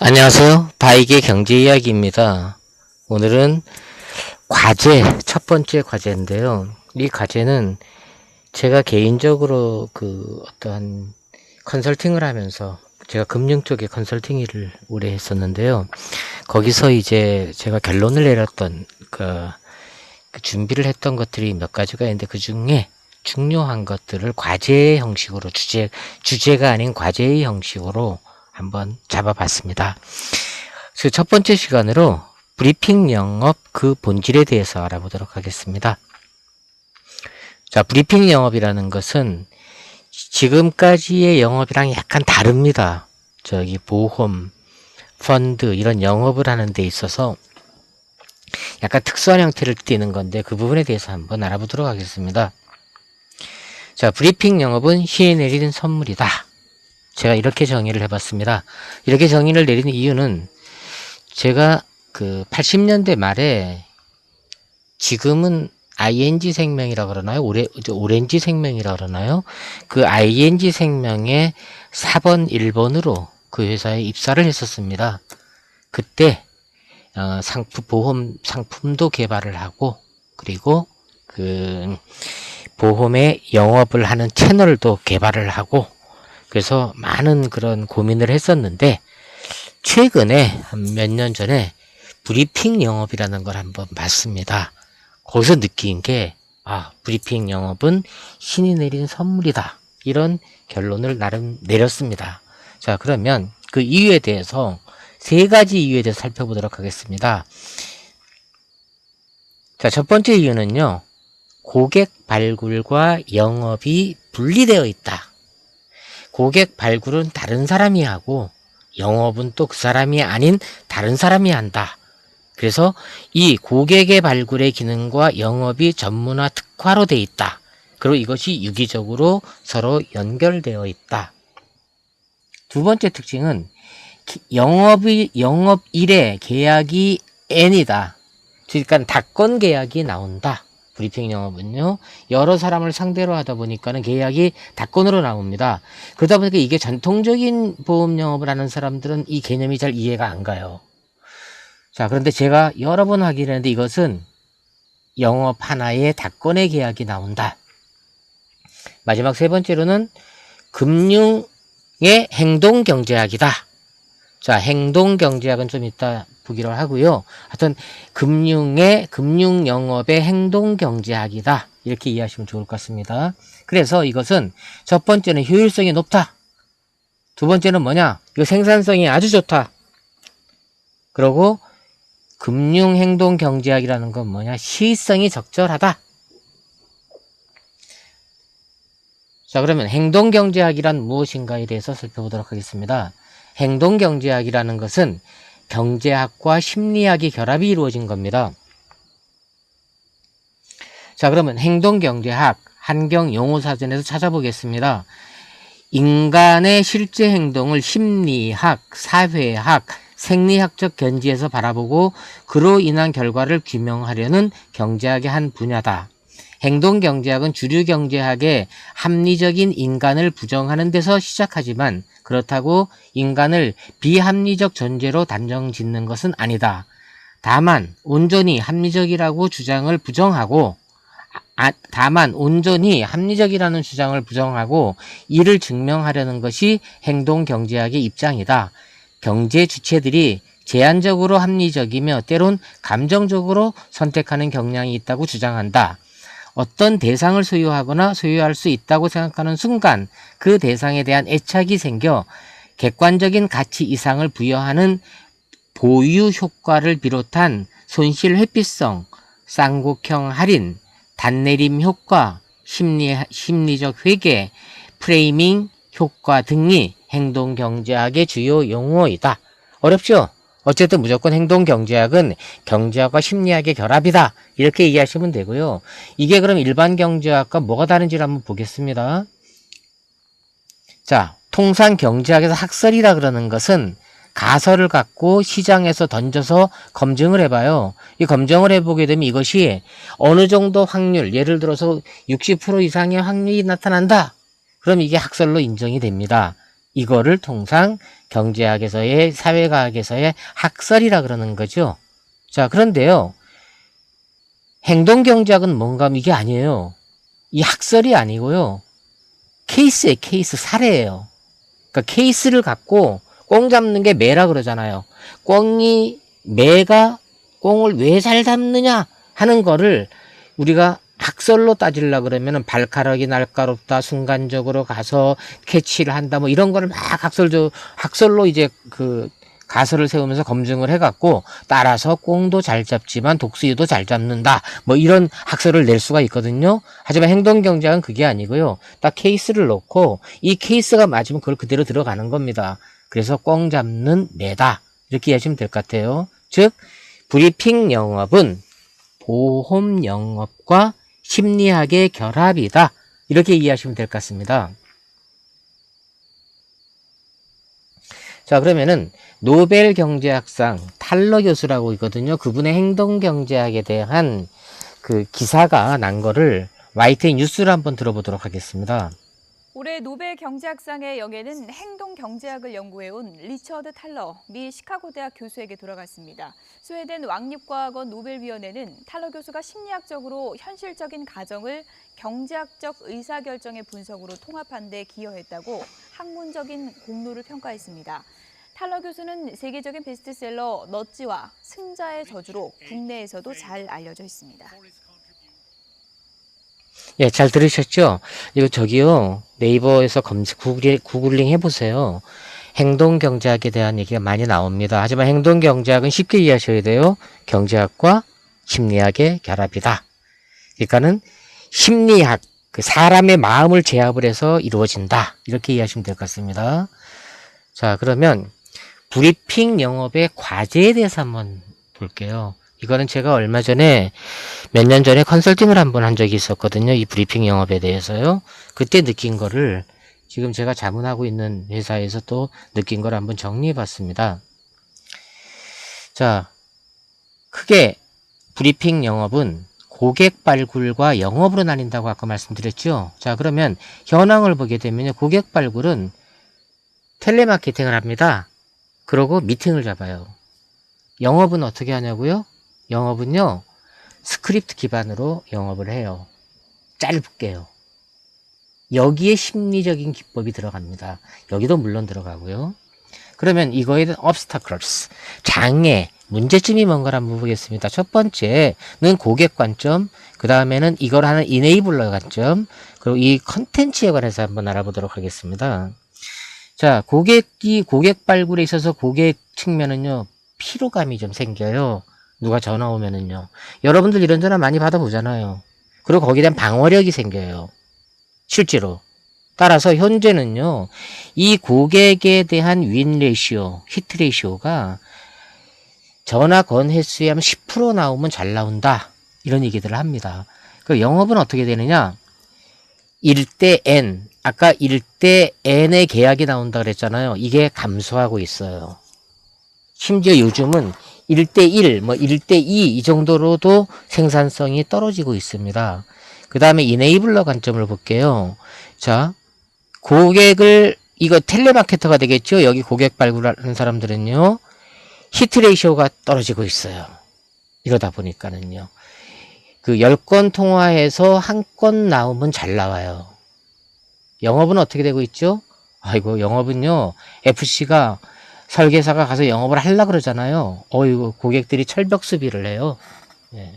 안녕하세요. 바이게 경제 이야기입니다. 오늘은 과제, 첫 번째 과제인데요. 이 과제는 제가 개인적으로 어떠한 컨설팅을 하면서 제가 금융 쪽에 컨설팅 일을 오래 했었는데요. 거기서 이제 제가 결론을 내렸던 그 준비를 했던 것들이 몇 가지가 있는데 그 중에 중요한 것들을 과제의 형식으로 주제가 아닌 과제의 형식으로 한번 잡아봤습니다. 그래서 첫 번째 시간으로 브리핑 영업 그 본질에 대해서 알아보도록 하겠습니다. 자, 브리핑 영업이라는 것은 지금까지의 영업이랑 약간 다릅니다. 보험, 펀드 이런 영업을 하는 데 있어서 약간 특수한 형태를 띠는 건데 그 부분에 대해서 한번 알아보도록 하겠습니다. 자, 브리핑 영업은 신이 내리는 선물이다. 제가 이렇게 정의를 해봤습니다. 이렇게 정의를 내리는 이유는 제가 80년대 말에 지금은 ING 생명이라 그러나요? 오렌지 생명이라 그러나요? 그 ING 생명의 4번, 1번으로 그 회사에 입사를 했었습니다. 그때 보험 상품도 개발을 하고 그리고 보험의 영업을 하는 채널도 개발을 하고 그래서 많은 그런 고민을 했었는데 최근에 한 몇 년 전에 브리핑 영업이라는 걸 한번 봤습니다. 거기서 느낀 게 브리핑 영업은 신이 내린 선물이다. 이런 결론을 나름 내렸습니다. 자, 그러면 그 이유에 대해서 세 가지 이유에 대해서 살펴보도록 하겠습니다. 자, 첫 번째 이유는요. 고객 발굴과 영업이 분리되어 있다. 고객 발굴은 다른 사람이 하고 영업은 또 그 사람이 아닌 다른 사람이 한다. 그래서 이 고객의 발굴의 기능과 영업이 전문화 특화로 되어 있다. 그리고 이것이 유기적으로 서로 연결되어 있다. 두 번째 특징은 영업 일의 계약이 N이다. 그러니까 닷건 계약이 나온다. 브리핑 영업은요. 여러 사람을 상대로 하다 보니까는 계약이 닷건으로 나옵니다. 그러다 보니까 이게 전통적인 보험 영업을 하는 사람들은 이 개념이 잘 이해가 안 가요. 자, 그런데 제가 여러 번 확인했는데 이것은 영업 하나에 닷건의 계약이 나온다. 마지막 세 번째로는 금융의 행동경제학이다. 자, 행동경제학은 좀 이따 보기로 하고요. 하여튼 금융 영업의 행동경제학이다. 이렇게 이해하시면 좋을 것 같습니다. 그래서 이것은 첫 번째는 효율성이 높다. 두 번째는 뭐냐? 이거 생산성이 아주 좋다. 그리고 금융행동경제학이라는 건 뭐냐? 시의성이 적절하다. 자, 그러면 행동경제학이란 무엇인가에 대해서 살펴보도록 하겠습니다. 행동경제학이라는 것은 경제학과 심리학의 결합이 이루어진 겁니다. 자, 그러면 행동경제학 한경용어사전에서 찾아보겠습니다. 인간의 실제 행동을 심리학, 사회학, 생리학적 견지에서 바라보고 그로 인한 결과를 규명하려는 경제학의 한 분야다. 행동경제학은 주류경제학의 합리적인 인간을 부정하는 데서 시작하지만 그렇다고 인간을 비합리적 존재로 단정 짓는 것은 아니다. 다만 온전히 합리적이라는 주장을 부정하고 이를 증명하려는 것이 행동경제학의 입장이다. 경제 주체들이 제한적으로 합리적이며 때론 감정적으로 선택하는 경향이 있다고 주장한다. 어떤 대상을 소유하거나 소유할 수 있다고 생각하는 순간 그 대상에 대한 애착이 생겨 객관적인 가치 이상을 부여하는 보유 효과를 비롯한 손실 회피성, 쌍곡형 할인, 단내림 효과, 심리적 회계, 프레이밍 효과 등이 행동경제학의 주요 용어이다. 어렵죠? 어쨌든 무조건 행동경제학은 경제학과 심리학의 결합이다. 이렇게 이해하시면 되고요. 이게 그럼 일반 경제학과 뭐가 다른지를 한번 보겠습니다. 자, 통상 경제학에서 학설이라 그러는 것은 가설을 갖고 시장에서 던져서 검증을 해봐요. 이 검증을 해보게 되면 이것이 어느 정도 확률, 예를 들어서 60% 이상의 확률이 나타난다. 그럼 이게 학설로 인정이 됩니다. 이거를 통상 경제학에서의, 사회과학에서의 학설이라 그러는 거죠. 자, 그런데요. 행동경제학은 뭔가 이게 아니에요. 이 학설이 아니고요. 케이스예요. 케이스, 사례예요. 그러니까 케이스를 갖고 꽁 잡는 게 매라 그러잖아요. 매가 꽁을 왜 잘 잡느냐 하는 거를 우리가 학설로 따지려 그러면은 발가락이 날카롭다, 순간적으로 가서 캐치를 한다, 뭐 이런 거를 막 학설로 이제 그 가설을 세우면서 검증을 해갖고 따라서 꽁도 잘 잡지만 독수리도 잘 잡는다, 뭐 이런 학설을 낼 수가 있거든요. 하지만 행동경제학은 그게 아니고요. 딱 케이스를 놓고 이 케이스가 맞으면 그걸 그대로 들어가는 겁니다. 그래서 꽁 잡는 매다, 이렇게 이해하시면 될 것 같아요. 즉 브리핑 영업은 보험 영업과 심리학의 결합이다, 이렇게 이해하시면 될 것 같습니다. 자, 그러면은 노벨 경제학상 탈러 교수라고 있거든요. 그분의 행동경제학에 대한 그 기사가 난 거를 YTN 뉴스를 한번 들어보도록 하겠습니다. 올해 노벨 경제학상의 영예는 행동경제학을 연구해온 리처드 탈러 미 시카고대학 교수에게 돌아갔습니다. 스웨덴 왕립과학원 노벨위원회는 탈러 교수가 심리학적으로 현실적인 가정을 경제학적 의사결정의 분석으로 통합한 데 기여했다고 학문적인 공로를 평가했습니다. 탈러 교수는 세계적인 베스트셀러 넛지와 승자의 저주로 국내에서도 잘 알려져 있습니다. 예, 잘 들으셨죠? 이거 저기요, 네이버에서 구글링 해보세요. 행동경제학에 대한 얘기가 많이 나옵니다. 하지만 행동경제학은 쉽게 이해하셔야 돼요. 경제학과 심리학의 결합이다. 그러니까는 심리학, 그 사람의 마음을 제압을 해서 이루어진다, 이렇게 이해하시면 될 것 같습니다. 자, 그러면 브리핑 영업의 과제에 대해서 한번 볼게요. 이거는 제가 얼마 전에 몇 년 전에 컨설팅을 한번 한 적이 있었거든요. 이 브리핑 영업에 대해서요. 그때 느낀 거를 지금 제가 자문하고 있는 회사에서 또 느낀 걸 한번 정리해 봤습니다. 자, 크게 브리핑 영업은 고객 발굴과 영업으로 나뉜다고 아까 말씀드렸죠. 자, 그러면 현황을 보게 되면요, 고객 발굴은 텔레마케팅을 합니다. 그러고 미팅을 잡아요. 영업은 어떻게 하냐고요? 영업은요, 스크립트 기반으로 영업을 해요. 짧게요. 여기에 심리적인 기법이 들어갑니다. 여기도 물론 들어가고요. 그러면 이거에 대한 obstacles, 장애, 문제점이 뭔가를 한번 보겠습니다. 첫 번째는 고객 관점, 그 다음에는 이걸 하는 이네이블러 관점, 그리고 이 컨텐츠에 관해서 한번 알아보도록 하겠습니다. 자, 고객 발굴에 있어서 고객 측면은요, 피로감이 좀 생겨요. 누가 전화 오면은요. 여러분들 이런 전화 많이 받아보잖아요. 그리고 거기에 대한 방어력이 생겨요. 실제로. 따라서 현재는요, 이 고객에 대한 윈 레이시오, 히트 레이시오가 전화 건 횟수에 하면 10% 나오면 잘 나온다, 이런 얘기들을 합니다. 그 영업은 어떻게 되느냐? 1대 N, 아까 1대 N의 계약이 나온다 그랬잖아요. 이게 감소하고 있어요. 심지어 요즘은 1대1, 뭐 1대2 이 정도로도 생산성이 떨어지고 있습니다. 그 다음에 이네이블러 관점을 볼게요. 자, 이거 텔레마케터가 되겠죠? 여기 고객 발굴하는 사람들은요, 히트 레이쇼가 떨어지고 있어요. 이러다 보니까는요. 그 10건 통화해서 1건 나오면 잘 나와요. 영업은 어떻게 되고 있죠? 아이고, 영업은요, FC가 설계사가 가서 영업을 하려고 그러잖아요. 이거 고객들이 철벽 수비를 해요. 예.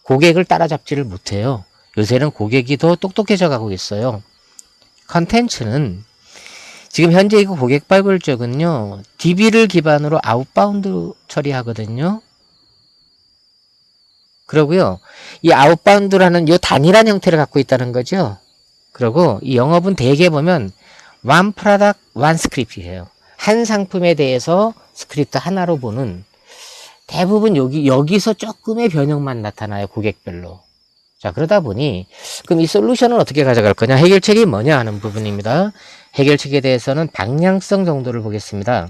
고객을 따라잡지를 못해요. 요새는 고객이 더 똑똑해져 가고 있어요. 컨텐츠는 지금 현재 이거 고객 발굴 쪽은요, DB를 기반으로 아웃바운드 처리하거든요. 그러고요, 이 아웃바운드라는 요 단일한 형태를 갖고 있다는 거죠. 그리고 이 영업은 대개 보면 one product, one script이에요. 한 상품에 대해서 스크립트 하나로 보는, 대부분 여기서 조금의 변형만 나타나요, 고객별로. 자, 그러다 보니 그럼 이 솔루션을 어떻게 가져갈 거냐, 해결책이 뭐냐 하는 부분입니다. 해결책에 대해서는 방향성 정도를 보겠습니다.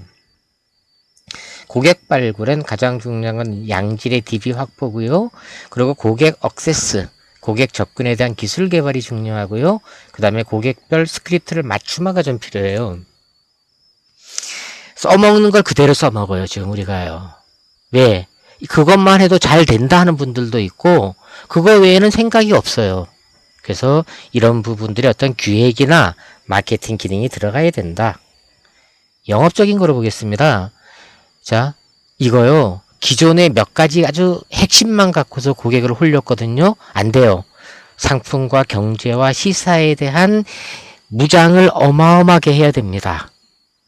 고객 발굴엔 가장 중요한 건 양질의 DB 확보고요. 그리고 고객 액세스, 고객 접근에 대한 기술 개발이 중요하고요. 그 다음에 고객별 스크립트를 맞춤화가 좀 필요해요. 써먹는 걸 그대로 써먹어요, 지금 우리가요. 왜? 그것만 해도 잘 된다 하는 분들도 있고, 그거 외에는 생각이 없어요. 그래서 이런 부분들이 어떤 기획이나 마케팅 기능이 들어가야 된다. 영업적인 거로 보겠습니다. 자, 이거요. 기존에 몇 가지 아주 핵심만 갖고서 고객을 홀렸거든요. 안 돼요. 상품과 경제와 시사에 대한 무장을 어마어마하게 해야 됩니다.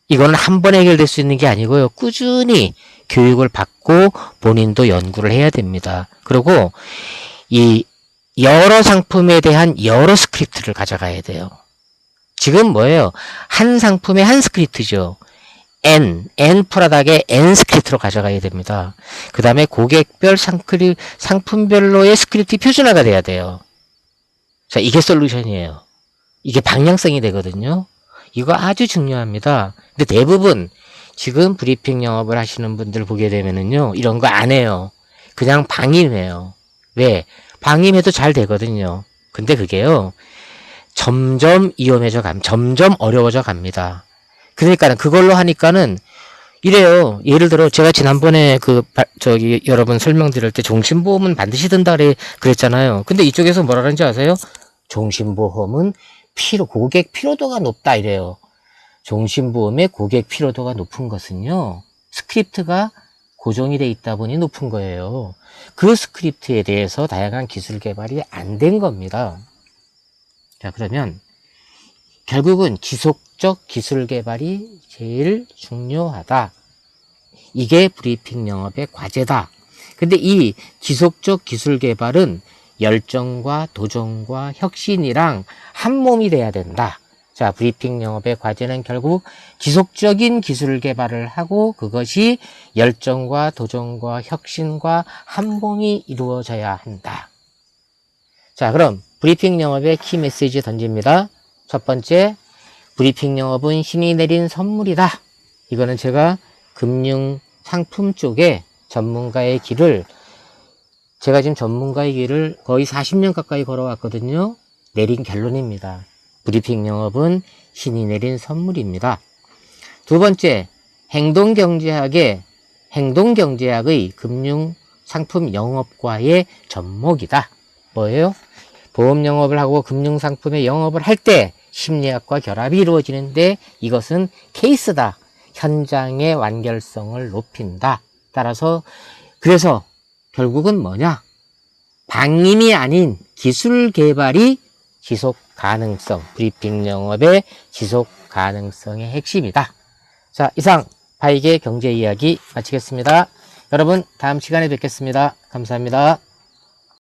이거는 한 번에 해결될 수 있는 게 아니고요. 꾸준히 교육을 받고 본인도 연구를 해야 됩니다. 그리고 이 여러 상품에 대한 여러 스크립트를 가져가야 돼요. 지금 뭐예요? 한 상품에 한 스크립트죠. N 프로덕트의 N 스크립트로 가져가야 됩니다. 그 다음에 고객별 상품별로의 스크립트 표준화가 돼야 돼요. 자, 이게 솔루션이에요. 이게 방향성이 되거든요. 이거 아주 중요합니다. 근데 대부분 지금 브리핑 영업을 하시는 분들 보게 되면은요, 이런 거 안 해요. 그냥 방임해요. 왜? 방임해도 잘 되거든요. 근데 그게요, 점점 점점 어려워져 갑니다. 그러니까는 그걸로 하니까는 이래요. 예를 들어 제가 지난번에 여러분 설명드릴 때 종신보험은 반드시 든다 그랬잖아요. 근데 이쪽에서 뭐라 그러는지 아세요? 종신보험은 고객 피로도가 높다 이래요. 종신보험의 고객 피로도가 높은 것은요, 스크립트가 고정이 돼 있다 보니 높은 거예요. 그 스크립트에 대해서 다양한 기술 개발이 안 된 겁니다. 자, 그러면 결국은 지속적 기술 개발이 제일 중요하다. 이게 브리핑 영업의 과제다. 근데 이 지속적 기술 개발은 열정과 도전과 혁신이랑 한 몸이 돼야 된다. 자, 브리핑 영업의 과제는 결국 지속적인 기술 개발을 하고 그것이 열정과 도전과 혁신과 한 몸이 이루어져야 한다. 자, 그럼 브리핑 영업의 키 메시지 던집니다. 첫 번째, 브리핑 영업은 신이 내린 선물이다. 이거는 제가 금융 상품 쪽에 전문가의 길을, 제가 지금 전문가의 길을 거의 40년 가까이 걸어왔거든요. 내린 결론입니다. 브리핑 영업은 신이 내린 선물입니다. 두 번째, 행동경제학의 금융 상품 영업과의 접목이다. 뭐예요? 보험 영업을 하고 금융 상품의 영업을 할 때 심리학과 결합이 이루어지는데 이것은 케이스다. 현장의 완결성을 높인다. 따라서 그래서 결국은 뭐냐? 방임이 아닌 기술 개발이 지속 가능성, 브리핑 영업의 지속 가능성의 핵심이다. 자, 이상 바이게 경제 이야기 마치겠습니다. 여러분, 다음 시간에 뵙겠습니다. 감사합니다.